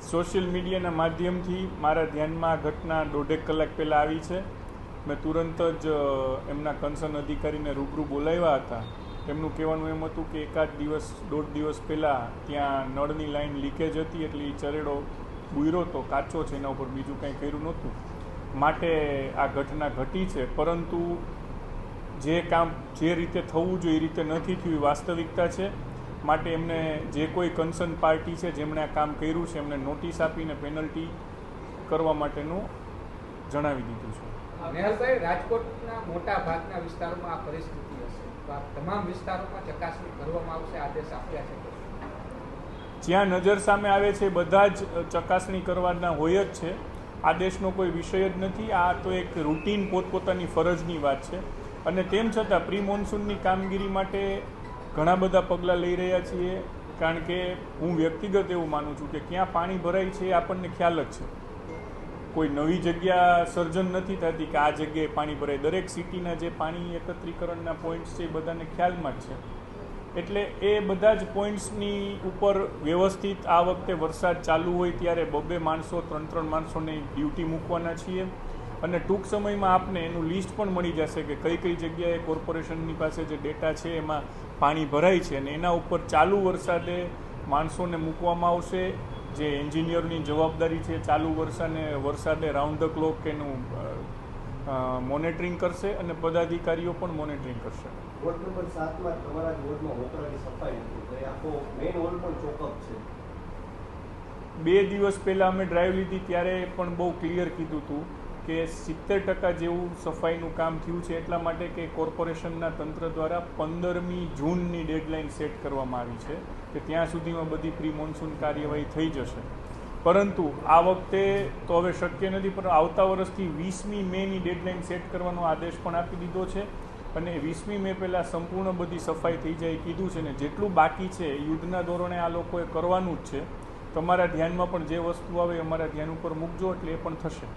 Social મીડિયાના માધ્યમથી મારા ધ્યાનમાં આ ઘટના 1.5 કલાક પહેલાં આવી છે. મેં તુરંત જ એમના કન્સર્ન અધિકારીને રૂબરૂ બોલાવ્યા હતા. તેમનું કહેવાનું એમ હતું કે એકાદ દિવસ 1.5 દિવસ પહેલાં ત્યાં નળની લાઈન લીકેજ હતી, એટલે એ ચરેડો બુયરો તો કાચો છે, એના ઉપર બીજું કંઈ કર્યું નહોતું, માટે આ ઘટના ઘટી છે. પરંતુ જે કામ જે રીતે થવું જોઈએ એ રીતે નથી થયું, એ વાસ્તવિકતા છે. માટે એમને જે કોઈ કન્સર્ન પાર્ટી છે જેમણે આ કામ કર્યું છે એમને નોટિસ આપીને પેનલ્ટી કરવા માટેનું જણાવી દીધું છે. નેહલભાઈ, રાજકોટના મોટા ભાગના વિસ્તારોમાં આ પરિસ્થિતિ હશે, તો આ તમામ વિસ્તારોમાં ચકાસણી કરવામાં આવશે, આદેશ આપ્યા છે? જ્યાં નજર સામે આવે છે બધા જ ચકાસણી કરવાના હોય જ છે. આદેશનો કોઈ વિષય જ નથી. આ તો એક રૂટીન પોતપોતાની ફરજની વાત છે. અને તેમ છતાં પ્રી મોન્સૂનની કામગીરી માટે ઘણા બધા પગલાં લઈ રહ્યા છીએ. કારણ કે હું વ્યક્તિગત એવું માનું છું કે ક્યાં પાણી ભરાય છે એ આપણને ખ્યાલ જ છે. કોઈ નવી જગ્યા સર્જન નથી થતી કે આ જગ્યાએ પાણી ભરાય. દરેક સિટીના જે પાણી એકત્રીકરણના પોઈન્ટ્સ છે એ બધાને ખ્યાલમાં જ છે. એટલે એ બધા જ પોઈન્ટ્સની ઉપર વ્યવસ્થિત આ વખતે વરસાદ ચાલુ હોય ત્યારે 2-2 માણસો 3-3 માણસોને ડ્યુટી મૂકવાના છીએ. અને ટૂંક સમયમાં આપને એનું લિસ્ટ પણ મળી જશે કે કઈ કઈ જગ્યાએ કોર્પોરેશનની પાસે જે ડેટા છે એમાં પાણી ભરાય છે, અને એના ઉપર ચાલુ વરસાદે માણસોને મૂકવામાં આવશે. જે એન્જિનિયરની જવાબદારી છે ચાલુ વરસાદે રાઉન્ડ ધ ક્લોક એનું મોનિટરિંગ કરશે અને પદાધિકારીઓ પણ મોનિટરિંગ કરશે. વોર્ડ નંબર 7માં તમારા વોર્ડમાં વોકરાની સફાઈ નથી, આખો મેઇન હોલ પણ ચોકઅપ છે. 2 દિવસ પહેલાં અમે ડ્રાઈવ લીધી ત્યારે પણ બહુ ક્લિયર કીધું હતું કે 70% જેવું સફાઈનું કામ થયું છે. એટલા માટે કે કોર્પોરેશનના તંત્ર દ્વારા 15મી જૂનની ડેડલાઇન સેટ કરવામાં આવી છે કે ત્યાં સુધીમાં બધી પ્રી મોન્સૂન કાર્યવાહી થઈ જશે. પરંતુ આ વખતે તો હવે શક્ય નથી, પણ આવતા વર્ષથી 20મી મેની ડેડલાઇન સેટ કરવાનો આદેશ પણ આપી દીધો છે. અને 20મી મે પહેલાં સંપૂર્ણ બધી સફાઈ થઈ જાય કીધું છે. ને જેટલું બાકી છે યુદ્ધના ધોરણે આ લોકોએ કરવાનું જ છે. તમારા ધ્યાનમાં પણ જે વસ્તુ આવે અમારા ધ્યાન ઉપર મૂકજો, એટલે એ પણ થશે.